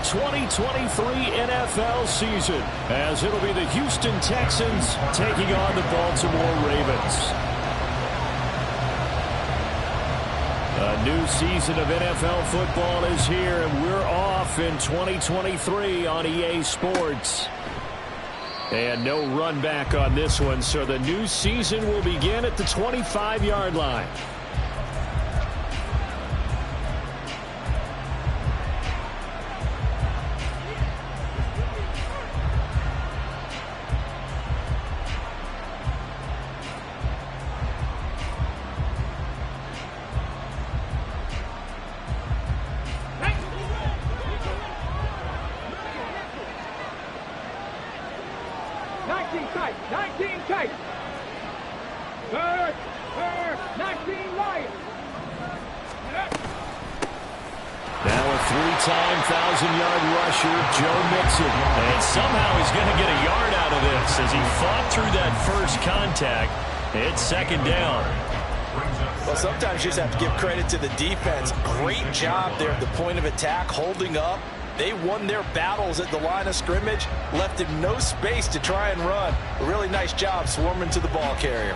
2023 NFL season, as it'll be the Houston Texans taking on the Baltimore Ravens. A new season of NFL football is here, and we're off in 2023 on EA Sports. And no run back on this one, so the new season will begin at the 25-yard line. It's second down. Well, sometimes you just have to give credit to the defense. Great job there at the point of attack, holding up. They won their battles at the line of scrimmage, left him no space to try and run. A really nice job swarming to the ball carrier.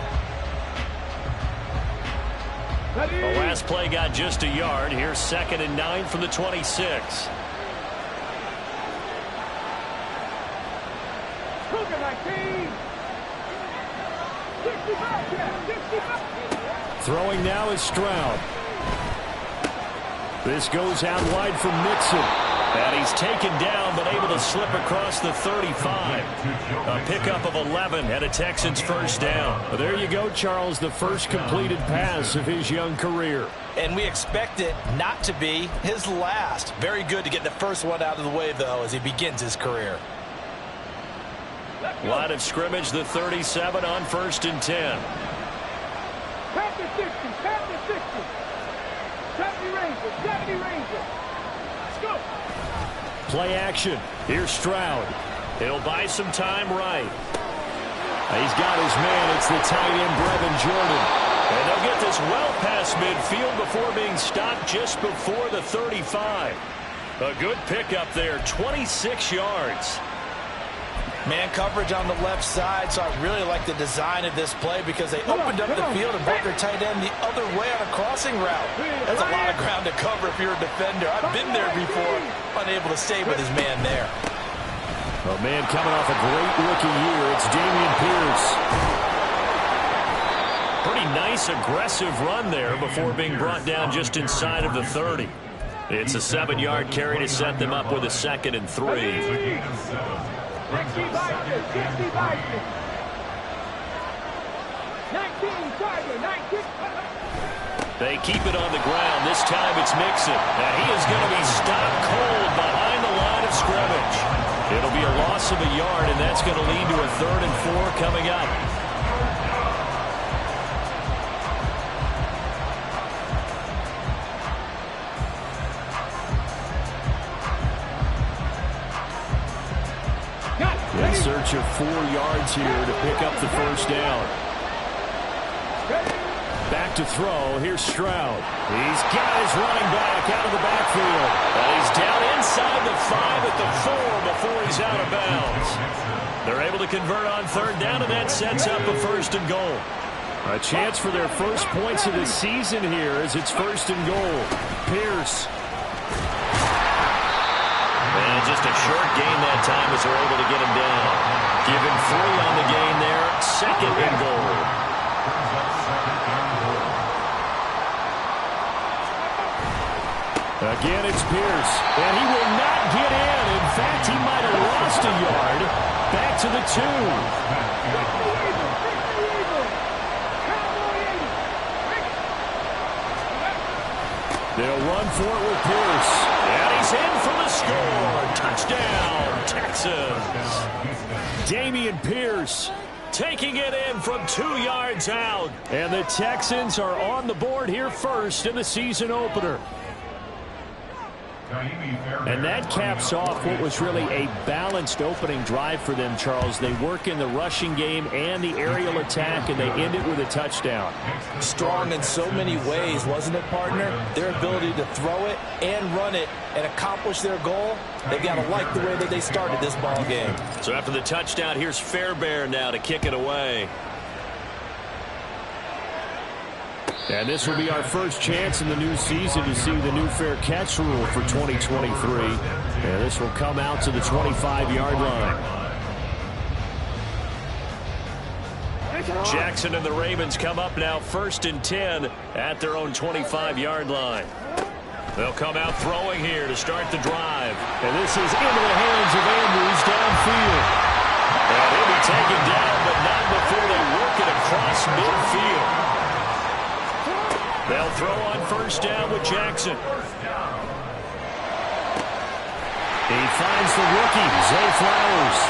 The last play got just a yard. Here's 2nd and 9 from the 26. Throwing now is Stroud. This goes out wide for Mixon. And he's taken down, but able to slip across the 35. A pickup of 11 and a Texans first down. Well, there you go, Charles, the first completed pass of his young career. And we expect it not to be his last. Very good to get the first one out of the way, though, as he begins his career. Line of scrimmage, the 37 on 1st and 10. Pass the 60, pass the 60. 70 Rangers. Let's go. Play action. Here's Stroud. He'll buy some time right. He's got his man. It's the tight end, Brevin Jordan. And they'll get this well past midfield before being stopped just before the 35. A good pickup there, 26 yards. Man coverage on the left side, so I really like the design of this play because they opened up the field and brought their tight end the other way on a crossing route. That's a lot of ground to cover if you're a defender. I've been there before, unable to stay with his man there. A man coming off a great rookie year, it's Dameon Pierce. Pretty nice, aggressive run there before being brought down just inside of the 30. It's a 7-yard carry to set them up with a 2nd and 3. They keep it on the ground. This time it's Mixon. Now he is going to be stopped cold behind the line of scrimmage. It'll be a loss of a yard, and that's going to lead to a 3rd and 4 coming up. In search of 4 yards here to pick up the first down. Back to throw. Here's Stroud. He's got his running back out of the backfield. And he's down inside the 5 at the 4 before he's out of bounds. They're able to convert on 3rd down, and that sets up a 1st and goal. A chance for their first points of the season here as it's 1st and goal. Pierce. And just a short gain that time as they're able to get him down. Give him 3 on the gain there. 2nd and goal. Again, it's Pierce. And he will not get in. In fact, he might have lost a yard. Back to the 2. They'll run for it with Pierce. And he's in for the score. Touchdown, Texans. Dameon Pierce taking it in from 2 yards out. And the Texans are on the board here first in the season opener. And that caps off what was really a balanced opening drive for them, Charles. They work in the rushing game and the aerial attack, and they end it with a touchdown. Strong in so many ways, wasn't it, partner? Their ability to throw it and run it and accomplish their goal, they've got to like the way that they started this ball game. So after the touchdown, here's Fairbairn now to kick it away. And this will be our first chance in the new season to see the new fair catch rule for 2023. And this will come out to the 25-yard line. Jackson and the Ravens come up now 1st and 10 at their own 25-yard line. They'll come out throwing here to start the drive. And this is into the hands of Andrews downfield. And he'll be taken down, but not before they work it across midfield. They'll throw on 1st down with Jackson. He finds the rookie, Zay Flowers.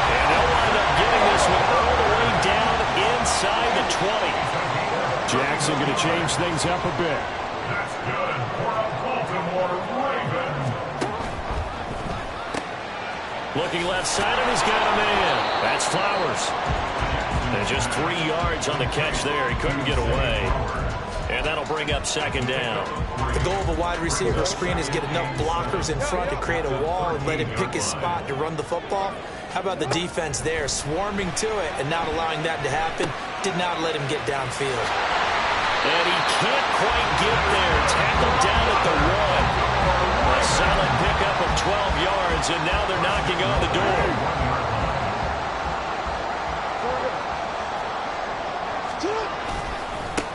And they'll wind up getting this one all the way down inside the 20. Jackson going to change things up a bit. That's good for the Baltimore Ravens. Looking left side, and he's got a man. That's Flowers. And just 3 yards on the catch there. He couldn't get away. And that'll bring up 2nd down. The goal of a wide receiver screen is get enough blockers in front to create a wall and let him pick his spot to run the football. How about the defense there, swarming to it and not allowing that to happen? Did not let him get downfield. And he can't quite get there. Tackled down at the 1. A solid pickup of 12 yards, and now they're knocking on the door.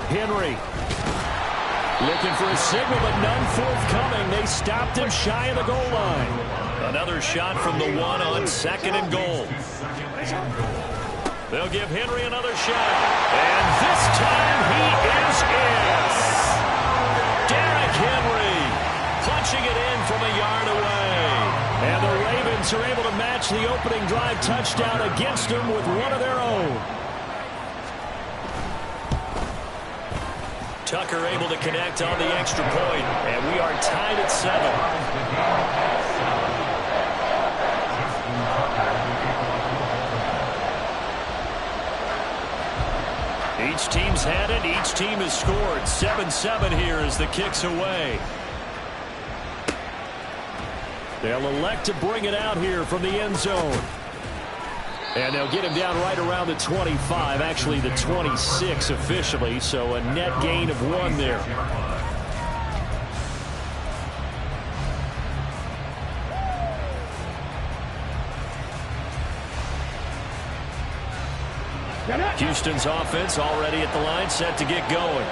Henry looking for a signal, but none forthcoming. They stopped him shy of the goal line. Another shot from the 1 on 2nd and goal. They'll give Henry another shot. And this time he is in. Derrick Henry punching it in from a yard away. And the Ravens are able to match the opening drive touchdown against them with one of their own. Tucker able to connect on the extra point, and we are tied at 7. Each team's had it. Each team has scored. 7-7 here as the kick's away. They'll elect to bring it out here from the end zone. And they'll get him down right around the 25, actually the 26 officially, so a net gain of 1 there. Houston's offense already at the line, set to get going.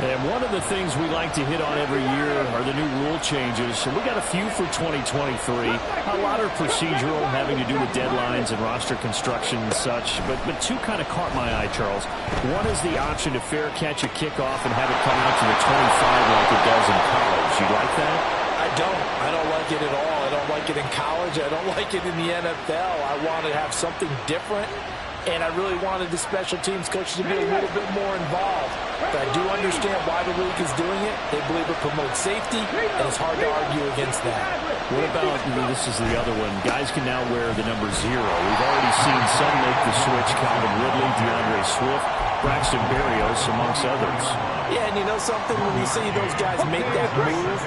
And one of the things we like to hit on every year are the new rule changes. So we got a few for 2023. A lot are procedural, having to do with deadlines and roster construction and such. But 2 kind of caught my eye, Charles. One is the option to fair catch a kickoff and have it come out to the 25 like it does in college. You like that? I don't like it at all. I don't like it in college. I don't like it in the NFL. I want to have something different. And I really wanted the special teams coaches to be a little bit more involved. But I do understand why the league is doing it. They believe it promotes safety, and it's hard to argue against that. What about, this is the other one, guys can now wear the number 0. We've already seen some make the switch, Calvin Ridley, DeAndre Swift, Braxton Berrios, amongst others. Yeah, and you know something? When you see those guys make that move,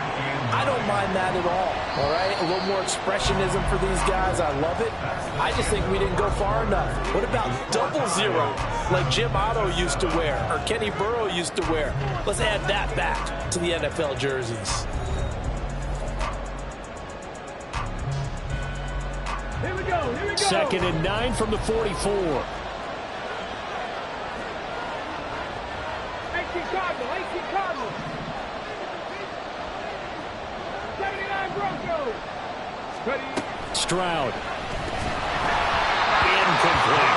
I don't mind that at all right? A little more expressionism for these guys. I love it. I just think we didn't go far enough. What about 00 like Jim Otto used to wear or Kenny Burrow used to wear? Let's add that back to the NFL jerseys. Here we go. 2nd and 9 from the 44. 18 Cardinals. 79 Broncos. Stroud. Incomplete.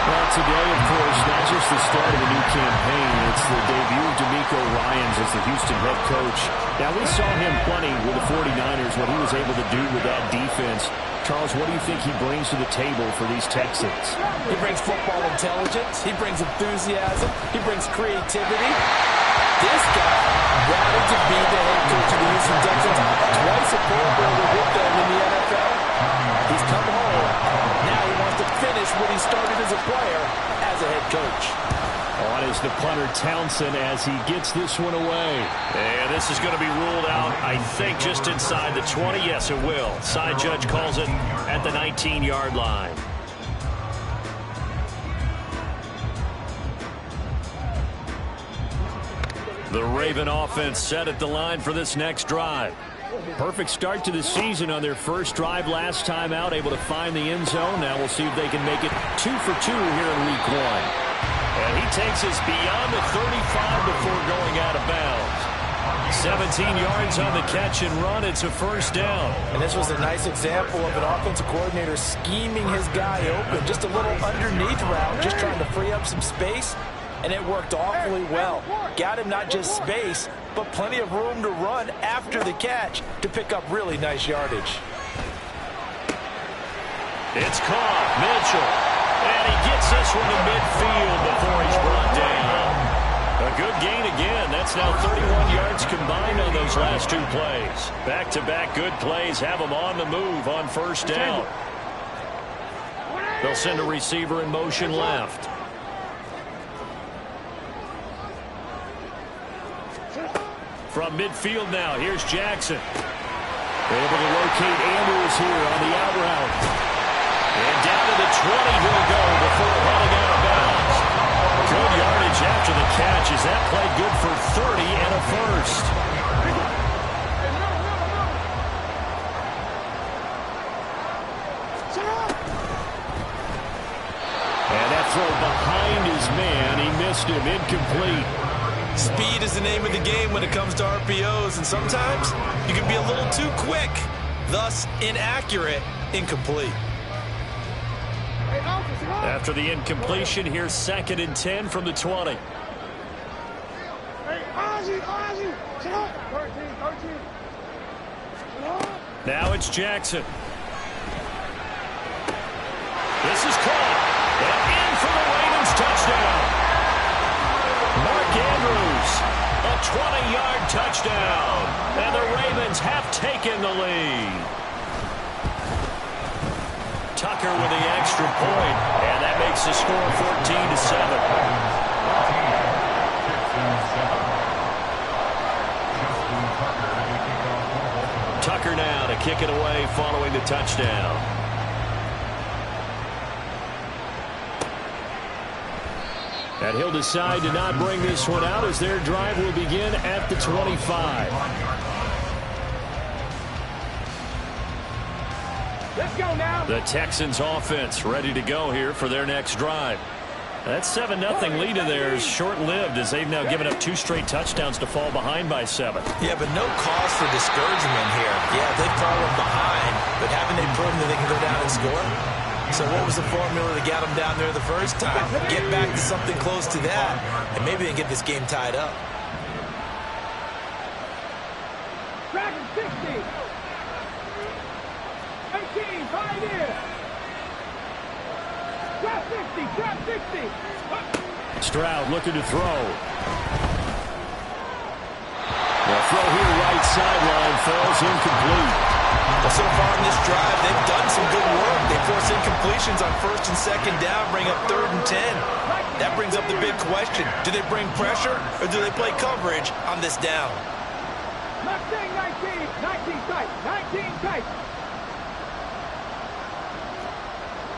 Well, today, of course, not just the start of a new campaign, it's the debut of DeMeco Ryans as the Houston head coach. Now, we saw him plenty with the 49ers, what he was able to do with that defense. Charles, what do you think he brings to the table for these Texans? He brings football intelligence. He brings enthusiasm. He brings creativity. This guy wanted to be the head coach of the Houston Texans twice a Pro Bowler with them in the NFL. He's come home. Now he wants to finish what he started as a player as a head coach. On is the punter, Townsend, as he gets this one away. And this is going to be ruled out, I think, just inside the 20. Yes, it will. Side judge calls it at the 19-yard line. The Raven offense set at the line for this next drive. Perfect start to the season on their first drive last time out, able to find the end zone. Now we'll see if they can make it 2 for 2 here in week 1. And he takes us beyond the 35 before going out of bounds. 17 yards on the catch and run. It's a first down. And this was a nice example of an offensive coordinator scheming his guy open. Just a little underneath route, just trying to free up some space. And it worked awfully well. Got him not just space, but plenty of room to run after the catch to pick up really nice yardage. It's caught. Mitchell. And he gets this one to midfield before he's brought down. A good gain again. That's now 31 yards combined on those last 2 plays. Back-to-back good plays have them on the move on first down. They'll send a receiver in motion left. From midfield now, here's Jackson. Able to locate Andrews here on the out route. And down to the 20 he'll go before heading out of bounds. Good yardage after the catch. Is that play good for 30 and a first? And that throw behind his man. He missed him. Incomplete. Speed is the name of the game when it comes to RPOs, and sometimes you can be a little too quick, thus inaccurate, incomplete. After the incompletion, here's 2nd and 10 from the 20. Now it's Jackson. This is caught. And in for the Ravens touchdown. Mark Andrews, a 20-yard touchdown. And the Ravens have taken the lead. Tucker with the extra point, and that makes the score 14-7. Tucker now to kick it away following the touchdown. And he'll decide to not bring this one out as their drive will begin at the 25. Let's go now. The Texans offense ready to go here for their next drive. That 7-0 lead of theirs short-lived as they've now given up 2 straight touchdowns to fall behind by 7. Yeah, but no cause for discouragement here. Yeah, they've fallen behind, but haven't they proven that they can go down and score? So what was the formula that got them down there the first time? Get back to something close to that, and maybe they can get this game tied up. Dragon 60. 18, Pioneer. Drop 60, drop 60. Stroud looking to throw. The throw here right sideline falls incomplete. Well, so far in this drive, they've done some good work. They force incompletions on 1st and 2nd down, bring up 3rd and 10. That brings up the big question. Do they bring pressure or do they play coverage on this down? Mustang 19, 19 tight, 19 tight.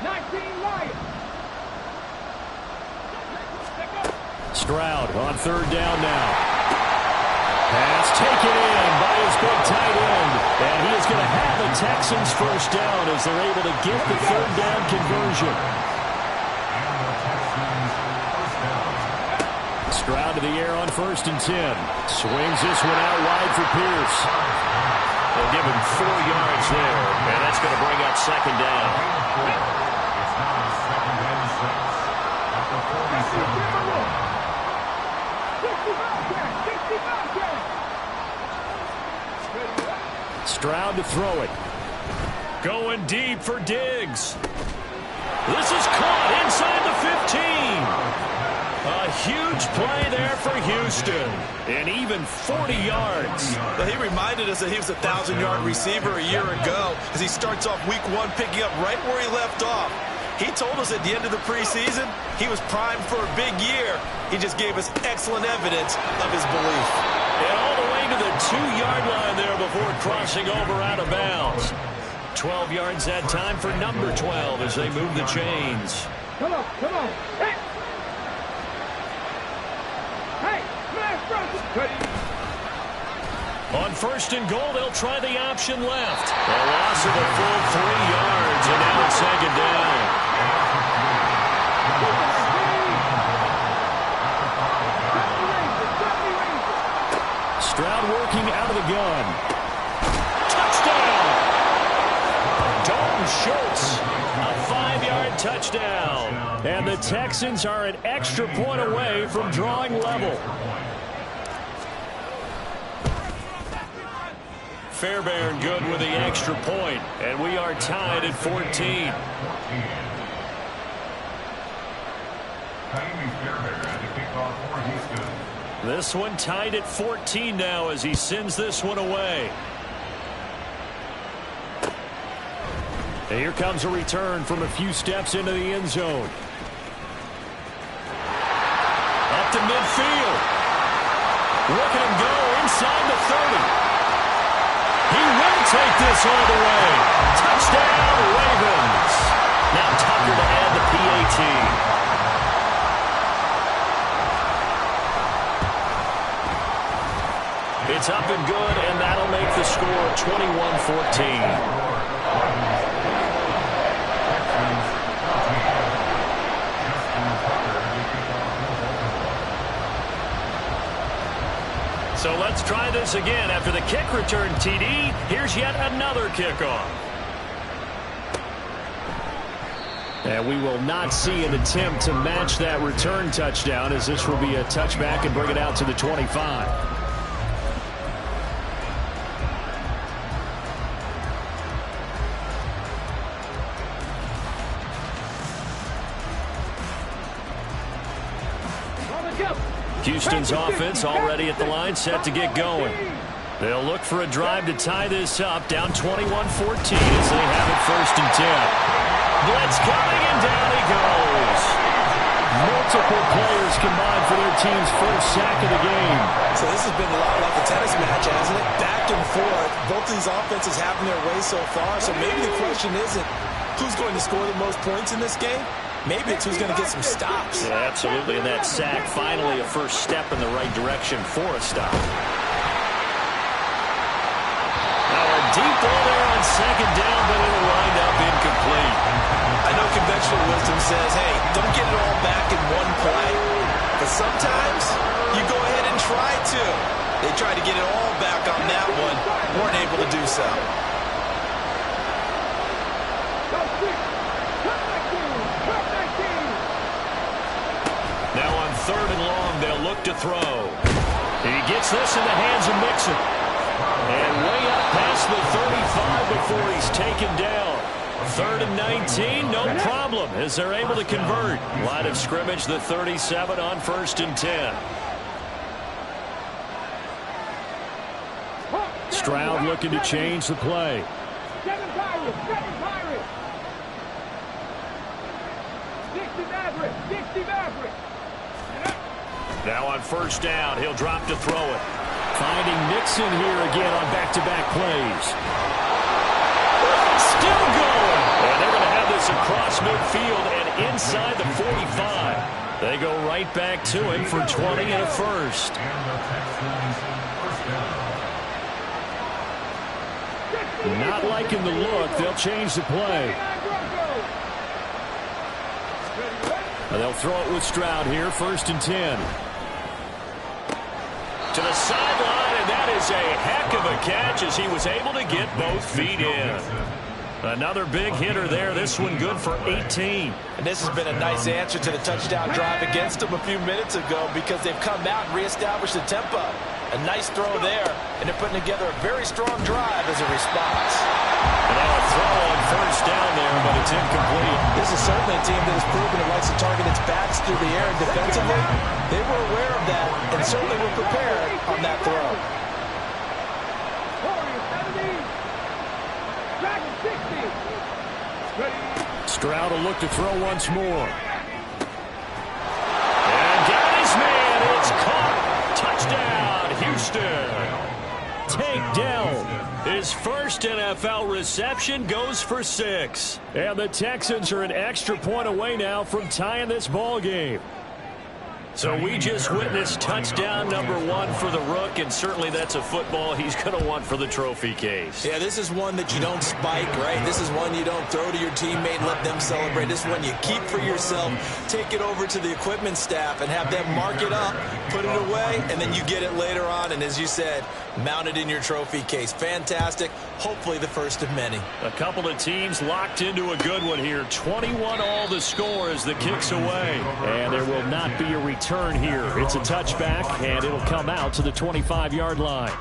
19 Lions. Stroud on 3rd down now. Pass taken in by his big tight end. And he is going to have the Texans first down as they're able to get the 3rd down conversion. Stroud to the air on 1st and 10. Swings this one out wide for Pierce. They'll give him 4 yards there, and that's going to bring up 2nd down. Stroud to throw it. Going deep for Diggs. This is caught inside the 15. A huge play there for Houston. And even 40 yards. Well, he reminded us that he was a 1,000-yard receiver a year ago as he starts off week 1 picking up right where he left off. He told us at the end of the preseason he was primed for a big year. He just gave us excellent evidence of his belief. And all the way to the 2-yard line there before crossing over out of bounds. 12 yards that time for number 12 as they move the chains. Come on, come on. Hey! Hey, smash rush. On 1st and goal, they'll try the option left. A loss of a full 3 yards, and now it's 2nd down. Stroud working out of the gun. Touchdown! Dalton Schultz, a 5-yard touchdown. And the Texans are an extra point away from drawing level. Fairbairn good with the extra point, and we are tied at 14. This one tied at 14 now as he sends this one away. And here comes a return from a few steps into the end zone. Up to midfield. Look at him go inside the 30. He will take this all the way. Touchdown, Ravens. Now Tucker to add the PAT. It's up and good, and that'll make the score 21-14. So let's try this again. After the kick return, TD, here's yet another kickoff. And we will not see an attempt to match that return touchdown, as this will be a touchback and bring it out to the 25. Houston's offense already at the line, set to get going. They'll look for a drive to tie this up, down 21-14 as they have it 1st and 10. Blitz coming, and down he goes. Multiple players combined for their team's first sack of the game. So this has been a lot like a tennis match, hasn't it? Back and forth. Both these offenses having their way so far, so maybe the question isn't who's going to score the most points in this game. Maybe it's who's going to get some stops. Yeah, absolutely, and that sack finally a first step in the right direction for a stop. Now a deep ball there on 2nd down, but it'll wind up incomplete. I know conventional wisdom says, hey, don't get it all back in one play. But sometimes you go ahead and try to. They tried to get it all back on that one, weren't able to do so. Now on 3rd and long, they'll look to throw. He gets this in the hands of Mixon. And way up past the 35 before he's taken down. 3rd and 19, no problem, as they're able to convert. Line of scrimmage, the 37 on 1st and 10. Stroud looking to change the play. Seven Pirates. Dixie Maverick. Now on 1st down, he'll drop to throw it. Finding Mixon here again on back-to-back plays. Still going. And they're going to have this across midfield and inside the 45. They go right back to him for 20 and a first. Not liking the look. They'll change the play. They'll throw it with Stroud here, 1st and 10. To the sideline, and that is a heck of a catch as he was able to get both feet in. Another big hitter there. This one good for 18. And this has been a nice answer to the touchdown drive against them a few minutes ago because they've come out and reestablished the tempo. A nice throw there, and they're putting together a very strong drive as a response. And now a throw on 1st down there, but it's incomplete. This is certainly a team that has proven it likes to target its backs through the air and defensively. They were aware of that and certainly were prepared on that throw. Stroud will look to throw once more. And got his man. It's caught. Touchdown, Houston. Tank Dell. His first NFL reception goes for 6. And the Texans are an extra point away now from tying this ball game. So we just witnessed touchdown number 1 for the Rook, and certainly that's a football he's going to want for the trophy case. Yeah, this is one that you don't spike, right? This is one you don't throw to your teammate and let them celebrate. This is one you keep for yourself, take it over to the equipment staff and have them mark it up, put it away, and then you get it later on, and as you said, mount it in your trophy case. Fantastic. Hopefully the first of many. A couple of teams locked into a good one here. 21-all the score as the kick's away. And there will not be a return here. It's a touchback, and it'll come out to the 25-yard line.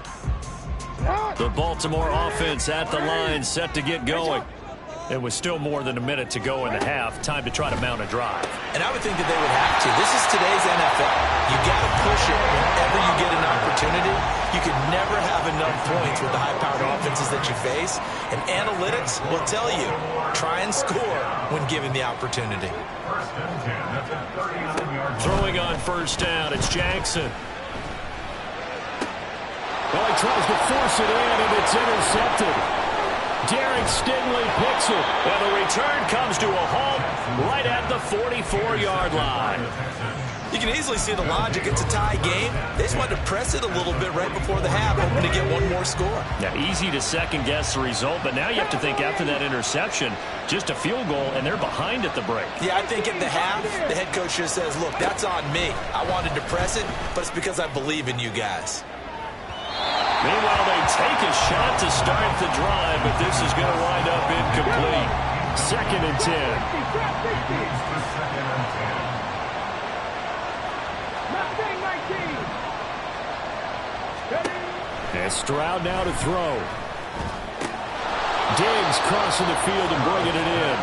The Baltimore offense at the line, set to get going. It was still more than a minute to go in the half. Time to try to mount a drive. And I would think that they would have to. This is today's NFL. You got to push it whenever you get an opportunity. You can never have enough points with the high-powered offenses that you face. And analytics will tell you, try and score when given the opportunity. Throwing on first down, it's Jackson. Well, he tries to force it in, and it's intercepted. Derek Stingley picks it. And the return comes to a halt right at the 44-yard line. You can easily see the logic. It's a tie game. They just wanted to press it a little bit right before the half, hoping to get one more score. Now, easy to second-guess the result, but now you have to think after that interception, just a field goal, and they're behind at the break. Yeah, I think at the half, the head coach just says, look, that's on me. I wanted to press it, but it's because I believe in you guys. Meanwhile, they take a shot to start the drive, but this is going to wind up incomplete. 2nd and 10. And Stroud now to throw. Diggs crossing the field and bringing it in.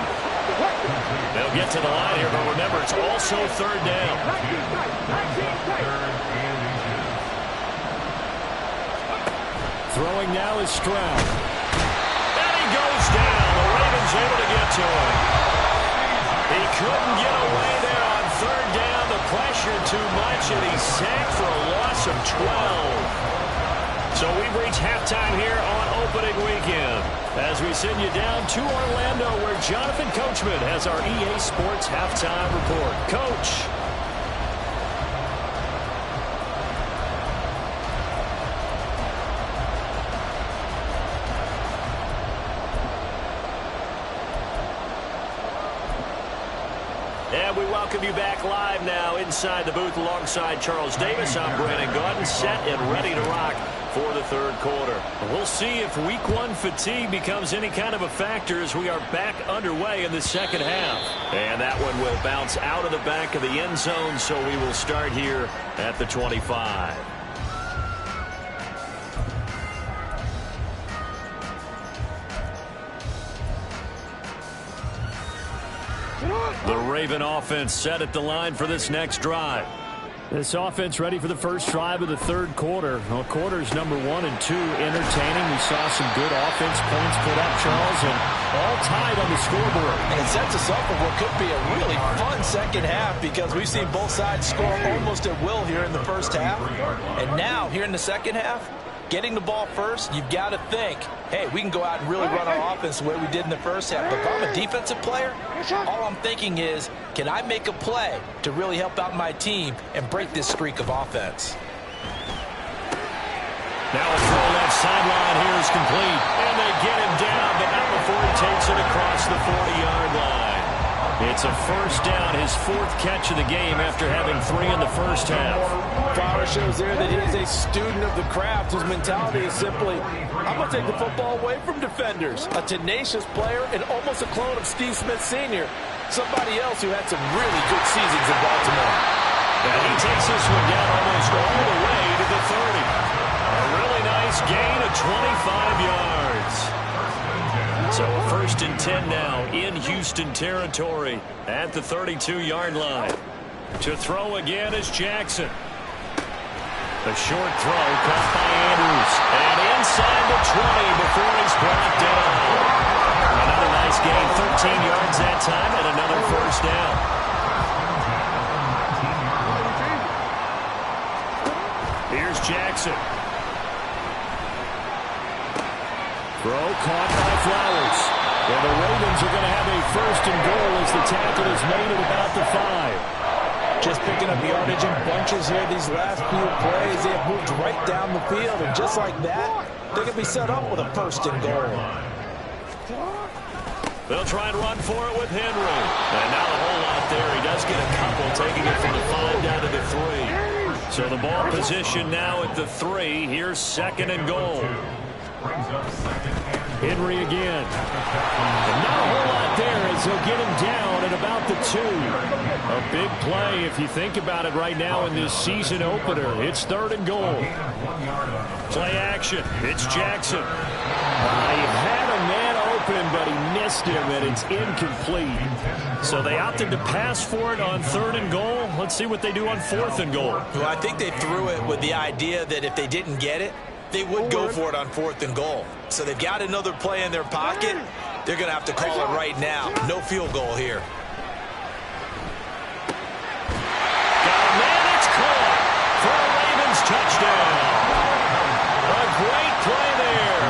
They'll get to the line here, but remember, it's also 3rd down. Throwing now is Stroud. And he goes down. The Ravens able to get to him. He couldn't get away there on 3rd down. The pressure too much, and he's sacked for a loss of 12. So we've reached halftime here on opening weekend as we send you down to Orlando where Jonathan Coachman has our EA Sports halftime report. Coach. And we welcome you back live now inside the booth alongside Charles Davis. I'm Brandon Gaudin, set and ready to rock for the 3rd quarter. We'll see if week 1 fatigue becomes any kind of a factor as we are back underway in the 2nd half. And that one will bounce out of the back of the end zone, so we will start here at the 25. The Raven offense set at the line for this next drive. This offense ready for the first drive of the 3rd quarter. Well, quarters number 1 and 2 entertaining. We saw some good offense points put up, Charles, and all tied on the scoreboard. And it sets us up for what could be a really fun 2nd half because we've seen both sides score almost at will here in the first half. And now, here in the 2nd half, getting the ball first, you've got to think, hey, we can go out and really run our offense the way we did in the first half. But if I'm a defensive player, all I'm thinking is, can I make a play to really help out my team and break this streak of offense? Now a throw left sideline here is complete. And they get him down, but not before he takes it across the 40-yard line. It's a first down, his 4th catch of the game after having 3 in the first half. Fowler shows there that he is a student of the craft. His mentality is simply, I'm going to take the football away from defenders. A tenacious player and almost a clone of Steve Smith Sr., somebody else who had some really good seasons in Baltimore. And he takes this one down almost all the way to the 30. A really nice gain of 25 yards. So a 1st and 10 now in Houston territory at the 32-yard line. To throw again is Jackson. The short throw caught by Andrews. And inside the 20 before he's brought down. Another nice gain, 13 yards that time, and another first down. Here's Jackson. Throw caught by Flowers. And the Ravens are going to have a 1st and goal as the tackle is made at about the 5. Just picking up yardage in bunches here these last few plays. They have moved right down the field, and just like that, they can be set up with a 1st and goal. They'll try and run for it with Henry. And not a whole lot there. He does get a couple, taking it from the 5 down to the 3. So the ball position now at the 3. Here's 2nd and goal. Henry again. And not a whole lot there as he'll get him down at about the 2. A big play if you think about it right now in this season opener. It's 3rd and goal. Play action. It's Jackson. He had a man open, but he missed him, and it's incomplete. So they opted to pass for it on 3rd and goal. Let's see what they do on 4th and goal. Well, I think they threw it with the idea that if they didn't get it, they would go for it on 4th and goal. So they've got another play in their pocket. They're going to have to call it right now. No field goal here. Got a man, it's caught for a Ravens touchdown. A great play there.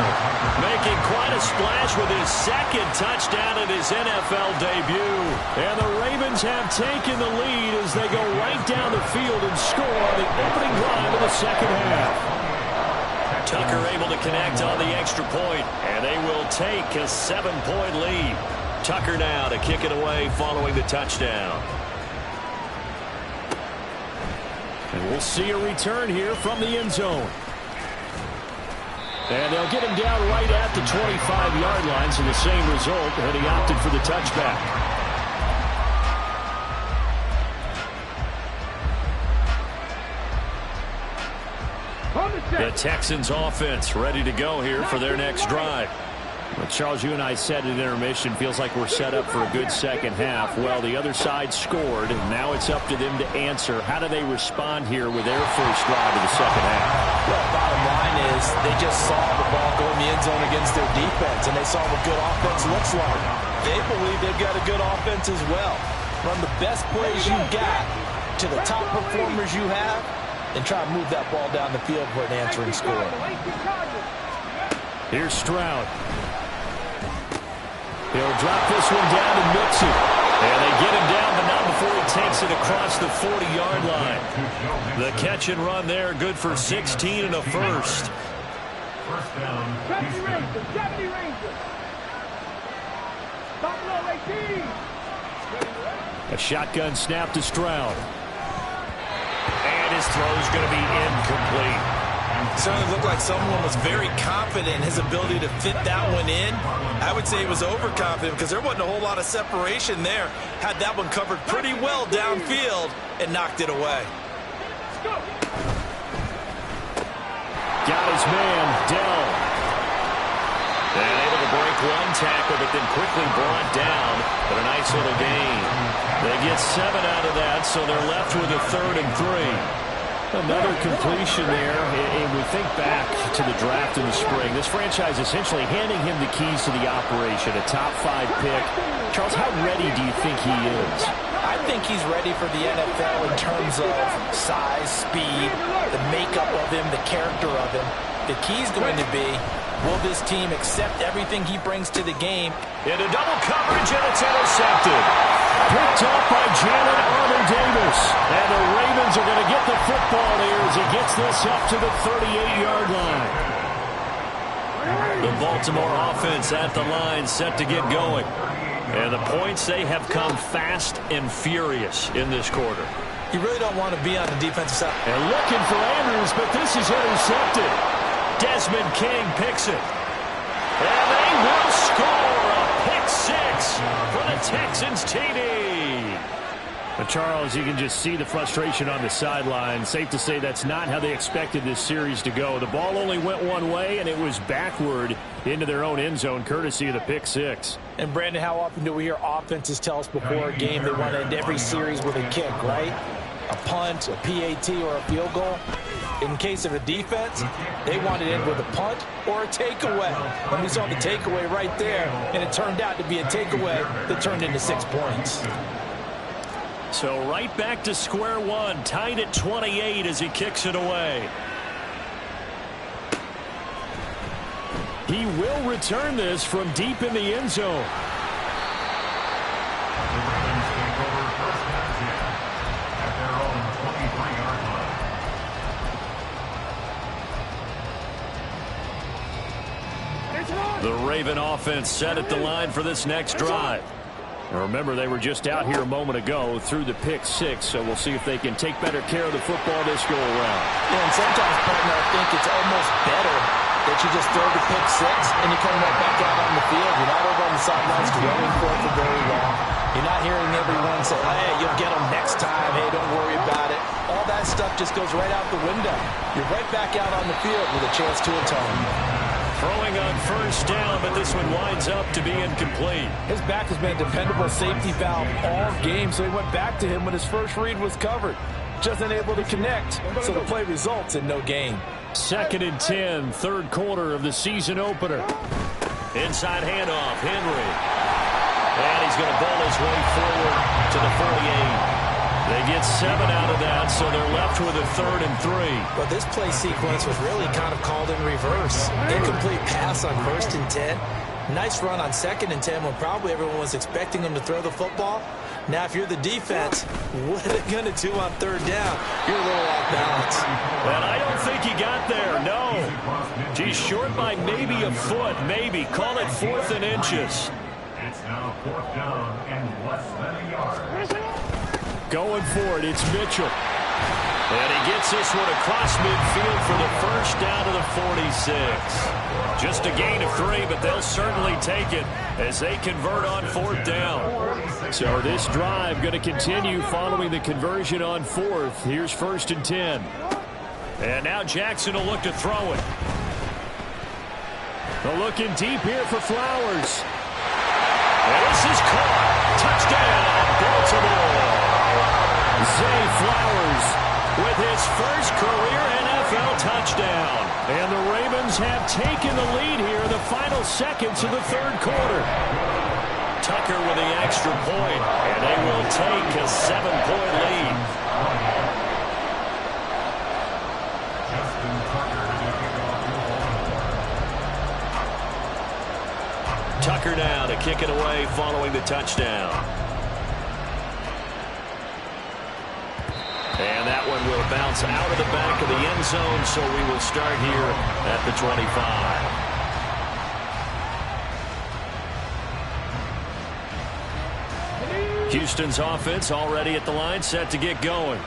Making quite a splash with his 2nd touchdown in his NFL debut. And the Ravens have taken the lead as they go right down the field and score on the opening drive of the 2nd half. Tucker able to connect on the extra point, and they will take a 7-point lead. Tucker now to kick it away following the touchdown. And we'll see a return here from the end zone. And they'll get him down right at the 25-yard line, so the same result, and he opted for the touchback. The Texans offense ready to go here for their next drive. Well, Charles, you and I said at intermission, feels like we're set up for a good second half. Well, the other side scored, and now it's up to them to answer. How do they respond here with their first drive of the second half? Well, bottom line is they just saw the ball go in the end zone against their defense, and they saw what good offense looks like. They believe they've got a good offense as well. Run the best plays you got to the top performers you have, and try to move that ball down the field for an answering score. Here's Stroud. He'll drop this one down and mix it. And they get him down, but not before he takes it across the 40-yard line. The catch and run there, good for 16 and a first. 70 Rangers. Buffalo 18. A shotgun snap to Stroud. And his throw's going to be incomplete. Certainly looked like someone was very confident in his ability to fit that one in. I would say he was overconfident because there wasn't a whole lot of separation there. Had that one covered pretty well downfield and knocked it away. Got his man, Dell. And able to break one tackle, but then quickly brought down. But a nice little gain. They get 7 out of that, so they're left with a 3rd and 3. Another completion there, and we think back to the draft in the spring. This franchise essentially handing him the keys to the operation, a top 5 pick. Charles, how ready do you think he is? I think he's ready for the NFL in terms of size, speed, the makeup of him, the character of him. The key's going to be, will this team accept everything he brings to the game? Into double coverage, and it's intercepted. Picked up by Jalen Armour-Davis. And the Ravens are going to get the football here as he gets this up to the 38-yard line. The Baltimore offense at the line, set to get going. And the points, they have come fast and furious in this quarter. You really don't want to be on the defensive side. And looking for Andrews, but this is intercepted. Desmond King picks it. And they will score a pick 6 for the Texans TD. But Charles, you can just see the frustration on the sideline. Safe to say that's not how they expected this series to go. The ball only went one way, and it was backward into their own end zone, courtesy of the pick six. And, Brandon, how often do we hear offenses tell us before a game they want to end every series with a kick, right? A punt, a PAT, or a field goal. In case of a defense, they want to end with a punt or a takeaway. And we saw the takeaway right there, and it turned out to be a takeaway that turned into 6 points. So right back to square one, tied at 28 as he kicks it away. He will return this from deep in the end zone. The Ravens take over first and 10 at their own 23-yard line. The Raven offense set at the line for this next drive. Now remember, they were just out here a moment ago through the pick six, so we'll see if they can take better care of the football this go around. Yeah, and sometimes, partner, I think it's almost better that you just throw the pick six and you come right back out on the field. You're not over on the sidelines dwelling for it for very long. You're not hearing everyone say, hey, you'll get them next time. Hey, don't worry about it. All that stuff just goes right out the window. You're right back out on the field with a chance to atone. Throwing on first down, but this one winds up to be incomplete. His back has been a dependable safety valve all game, so he went back to him when his first read was covered. Just unable to connect, so the play results in no gain. 2nd and 10, third quarter of the season opener. Inside handoff, Henry. And he's going to bowl his way forward to the 48. They get 7 out of that, so they're left with a 3rd and 3. Well, this play sequence was really kind of called in reverse. Incomplete pass on 1st and 10. Nice run on 2nd and 10 when probably everyone was expecting them to throw the football. Now, if you're the defense, what are they going to do on 3rd down? You're a little off balance. And I don't think he got there, no. He's short by maybe a foot, maybe. Call it 4th and inches. It's now 4th down and less than a yard. Going for it, it's Mitchell. And he gets this one across midfield for the first down to the 46. Just a gain of 3, but they'll certainly take it as they convert on 4th down. So this drive going to continue following the conversion on 4th. Here's 1st and 10. And now Jackson will look to throw it. They're looking deep here for Flowers. And this is caught. Touchdown, Baltimore. Zay Flowers with his first career NFL touchdown. And the Ravens have taken the lead here in the final seconds of the 3rd quarter. Tucker with the extra point, and they will take a 7-point lead. Tucker now to kick it away following the touchdown. And that one will bounce out of the back of the end zone, so we will start here at the 25. Houston's offense already at the line, set to get going.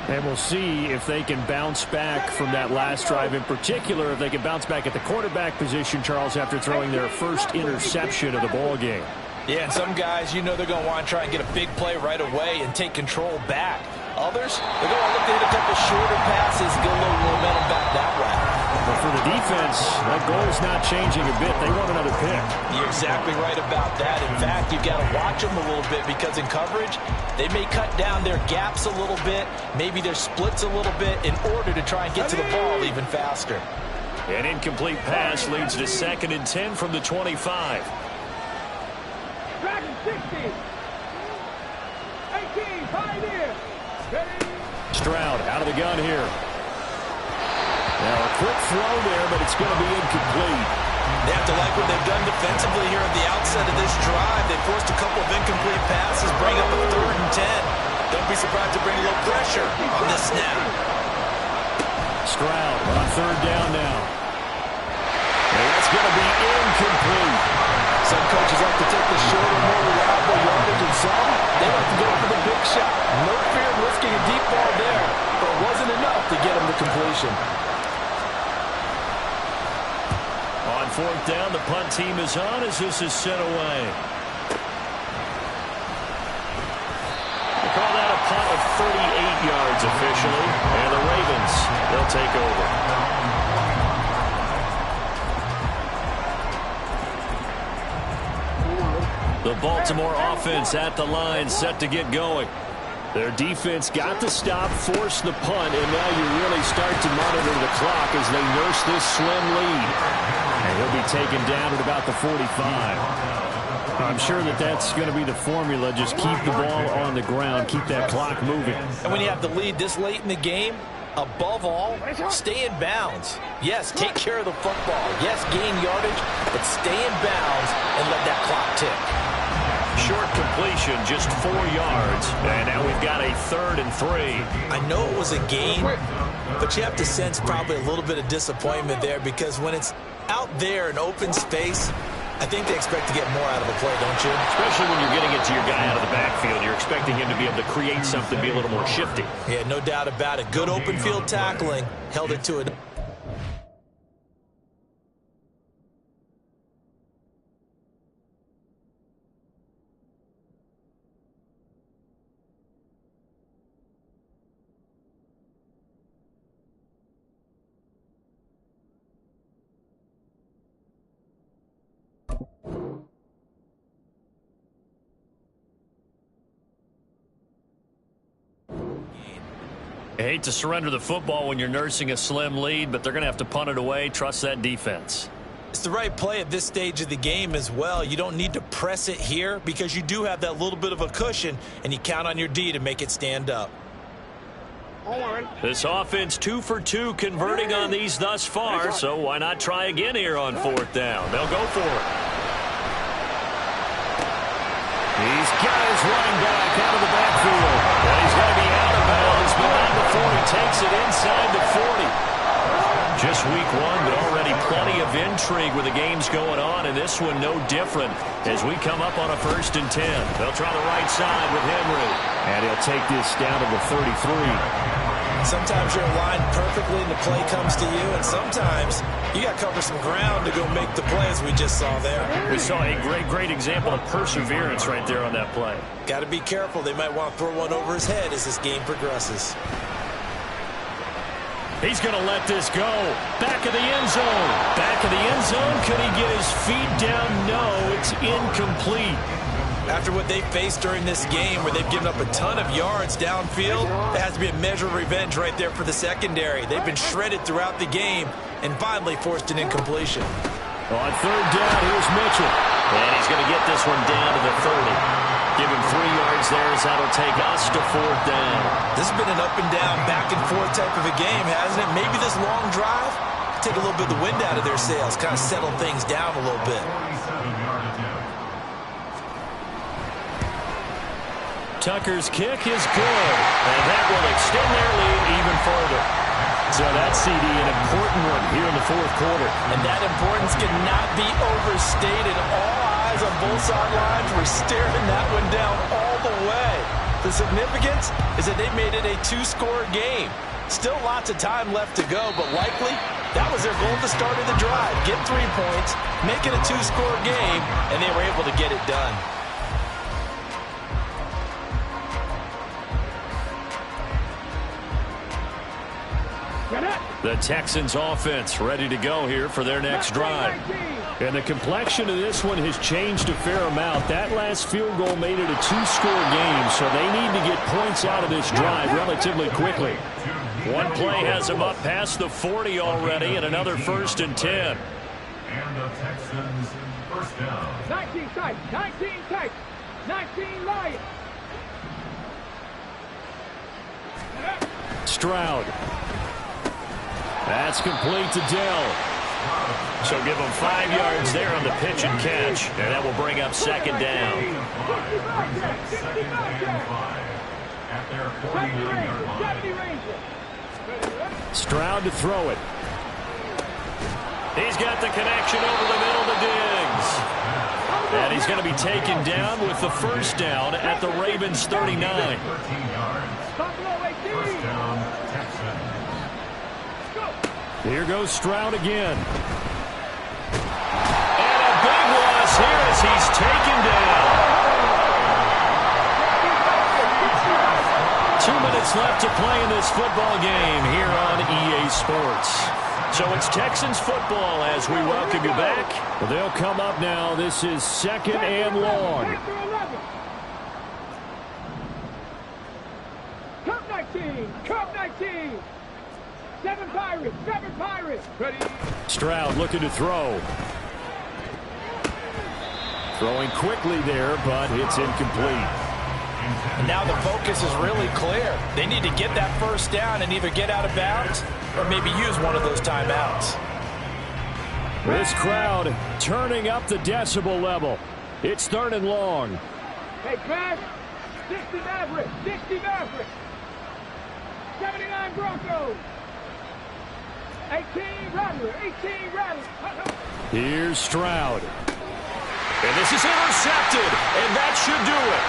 And we'll see if they can bounce back from that last drive, in particular if they can bounce back at the quarterback position, Charles, after throwing their first interception of the ball game. Yeah, and some guys, you know they're going to want to try and get a big play right away and take control back. Others, they're going to look to hit a couple shorter passes and get a little momentum back that way. But for the defense, that goal is not changing a bit. They want another pick. You're exactly right about that. In fact, you've got to watch them a little bit because in coverage, they may cut down their gaps a little bit, maybe their splits a little bit in order to try and get to the ball even faster. An incomplete pass leads to 2nd and 10 from the 25. Dragon 60. 18, 5 here. Stroud out of the gun here. Now a quick throw there, but it's going to be incomplete. They have to like what they've done defensively here at the outset of this drive. They forced a couple of incomplete passes, bring up a 3rd and 10. Don't be surprised to bring a little pressure on this snap. Stroud on 3rd down now. And that's going to be incomplete. Some coaches like to take the shorter, more reliable yardage, and some they like to go for the big shot. No fear of risking a deep ball there, but it wasn't enough to get him to completion. On 4th down, the punt team is on as this is sent away. They call that a punt of 38 yards officially, and the Ravens, they'll take over. The Baltimore offense at the line, set to get going. Their defense got the stop, forced the punt, and now you really start to monitor the clock as they nurse this slim lead. And he'll be taken down at about the 45. I'm sure that that's going to be the formula. Just keep the ball on the ground, keep that clock moving. And when you have the lead this late in the game, above all, stay in bounds. Yes, take care of the football. Yes, gain yardage, but stay in bounds and let that clock tick. Short completion, just 4 yards. And now we've got a 3rd and 3. I know it was a gain, but you have to sense probably a little bit of disappointment there because when it's out there in open space, I think they expect to get more out of a play, don't you? Especially when you're getting it to your guy out of the backfield. You're expecting him to be able to create something, be a little more shifty. Yeah, no doubt about it. Good open field tackling. Held it to it. I hate to surrender the football when you're nursing a slim lead, but they're going to have to punt it away. Trust that defense. It's the right play at this stage of the game as well. You don't need to press it here because you do have that little bit of a cushion, and you count on your D to make it stand up. This offense 2 for 2 converting on these thus far, so why not try again here on 4th down? They'll go for it. He's got his running back out of the backfield. And he's going to be out of bounds, but not before he takes it inside the 40. Just week 1, but already plenty of intrigue with the games going on, and this one no different as we come up on a 1st and 10. They'll try the right side with Henry. And he'll take this down to the 33. Sometimes you're aligned perfectly and the play comes to you, and sometimes you got to cover some ground to go make the play, as we just saw there. We saw a great example of perseverance right there on that play. Got to be careful. They might want to throw one over his head as this game progresses. He's going to let this go. Back of the end zone. Back of the end zone. Could he get his feet down? No, it's incomplete. After what they faced during this game where they've given up a ton of yards downfield, there has to be a measure of revenge right there for the secondary. They've been shredded throughout the game and finally forced an incompletion. On 3rd down, here's Mitchell. And he's going to get this one down to the 30. Give him 3 yards there as that'll take us to 4th down. This has been an up and down, back and forth type of a game, hasn't it? Maybe this long drive take a little bit of the wind out of their sails, kind of settle things down a little bit. Tucker's kick is good, and that will extend their lead even further. So that CD, an important one here in the 4th quarter. And that importance cannot be overstated. All eyes on both sidelines were staring that one down all the way. The significance is that they made it a 2-score game. Still lots of time left to go, but likely that was their goal at the start of the drive. Get 3 points, make it a 2-score game, and they were able to get it done. The Texans offense ready to go here for their next drive. And the complexion of this one has changed a fair amount. That last field goal made it a 2-score game, so they need to get points out of this drive relatively quickly. One play has them up past the 40 already, and another 1st and 10. And the Texans 1st down. 19 tight, 19 tight, 19 Lions. Stroud. That's complete to Dell. So give them 5 yards there on the pitch and catch, and that will bring up 2nd down. Second and 5 at their 49-yard line. Stroud to throw it. He's got the connection over the middle to Diggs. And he's going to be taken down with the 1st down at the Ravens 39. 13 yards. First down, Texans. Here goes Stroud again. And a big loss here as he's taken down. minutes left to play in this football game here on EA Sports. So it's Texans football as we welcome you back. They'll come up now. This is 2nd and long. Cup 19. Cup 19. 7 Pirates. 7 Pirates. Ready. Stroud looking to throw. Throwing quickly there, but it's incomplete. And now the focus is really clear. They need to get that first down and either get out of bounds or maybe use one of those timeouts. This crowd turning up the decibel level. It's 3rd and long. Hey, Crash. 60 Mavericks. 60 Mavericks. 79 Broncos. 18 Rattlers. 18 Rattlers. Here's Stroud. And this is intercepted, and that should do it.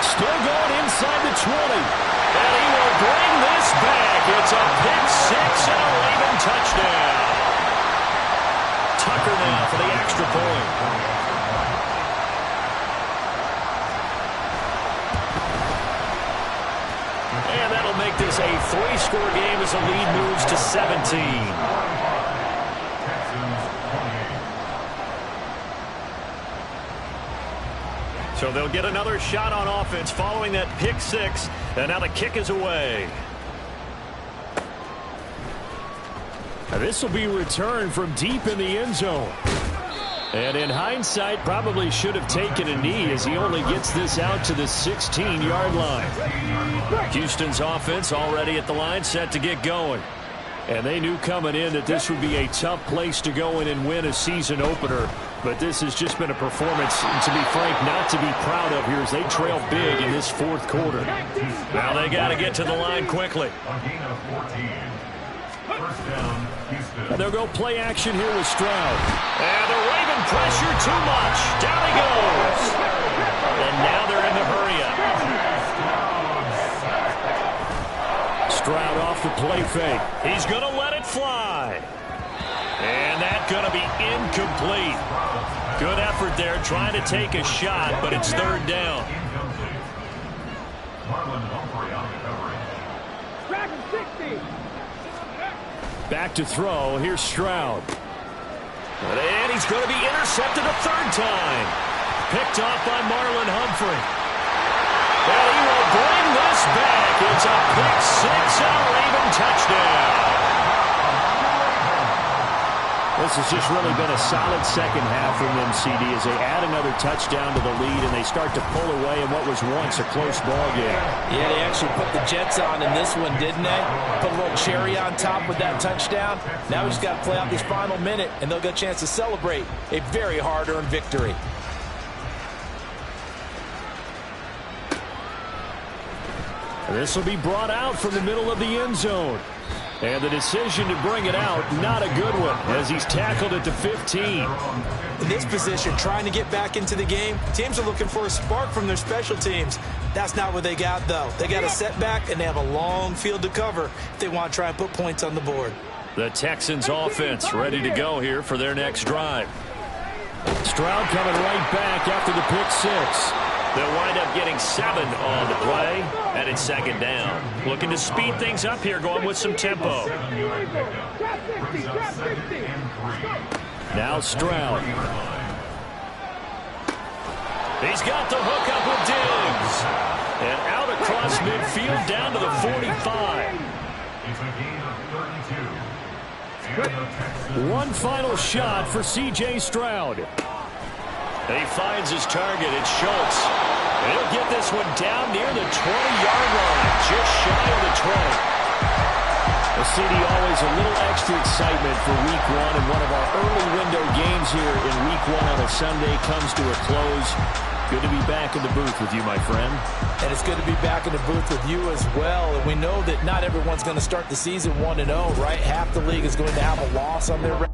Still going inside the 20. And he will bring this back. It's a pick 6 and a Raven touchdown. Tucker now for the extra point. And that'll make this a 3-score game as the lead moves to 17. So they'll get another shot on offense following that pick 6. And now the kick is away. Now this will be returned from deep in the end zone. And in hindsight, probably should have taken a knee as he only gets this out to the 16-yard line. Houston's offense already at the line, set to get going. And they knew coming in that this would be a tough place to go in and win a season opener. But this has just been a performance, to be frank, not to be proud of here as they trail big in this 4th quarter. Now they got to get to the line quickly. And they'll go play action here with Stroud. And the Raven pressure too much. Down he goes. And now they're in the hurry-up. Stroud off the play fake. He's going to let it fly. And that's going to be incomplete. Good effort there trying to take a shot, but it's 3rd down. Back to throw. Here's Stroud. And he's going to be intercepted a 3rd time. Picked off by Marlon Humphrey. And he will bring this back. It's a pick 6 and a Raven touchdown. This has just really been a solid second half from them, CD, as they add another touchdown to the lead and they start to pull away in what was once a close ball game. Yeah, they actually put the Jets on in this one, didn't they? Put a little cherry on top with that touchdown. Now we just got to play out this final minute, and they'll get a chance to celebrate a very hard-earned victory. This will be brought out from the middle of the end zone. And the decision to bring it out, not a good one, as he's tackled at the 15. In this position, trying to get back into the game, teams are looking for a spark from their special teams. That's not what they got, though. They got a setback, and they have a long field to cover if they want to try and put points on the board. The Texans offense ready to go here for their next drive. Stroud coming right back after the pick 6. They'll wind up getting 7 on the play, and it's 2nd down. Looking to speed things up here, going with some tempo. Now Stroud. He's got the hook up with Diggs. And out across midfield down to the 45. One final shot for C.J. Stroud. And he finds his target. It's Schultz. And he'll get this one down near the 20-yard line, just shy of the 20. The CD always a little extra excitement for Week 1, and one of our early window games here in Week 1 on a Sunday comes to a close. Good to be back in the booth with you, my friend. And it's good to be back in the booth with you as well. And we know that not everyone's going to start the season 1-0, right? Half the league is going to have a loss on their record.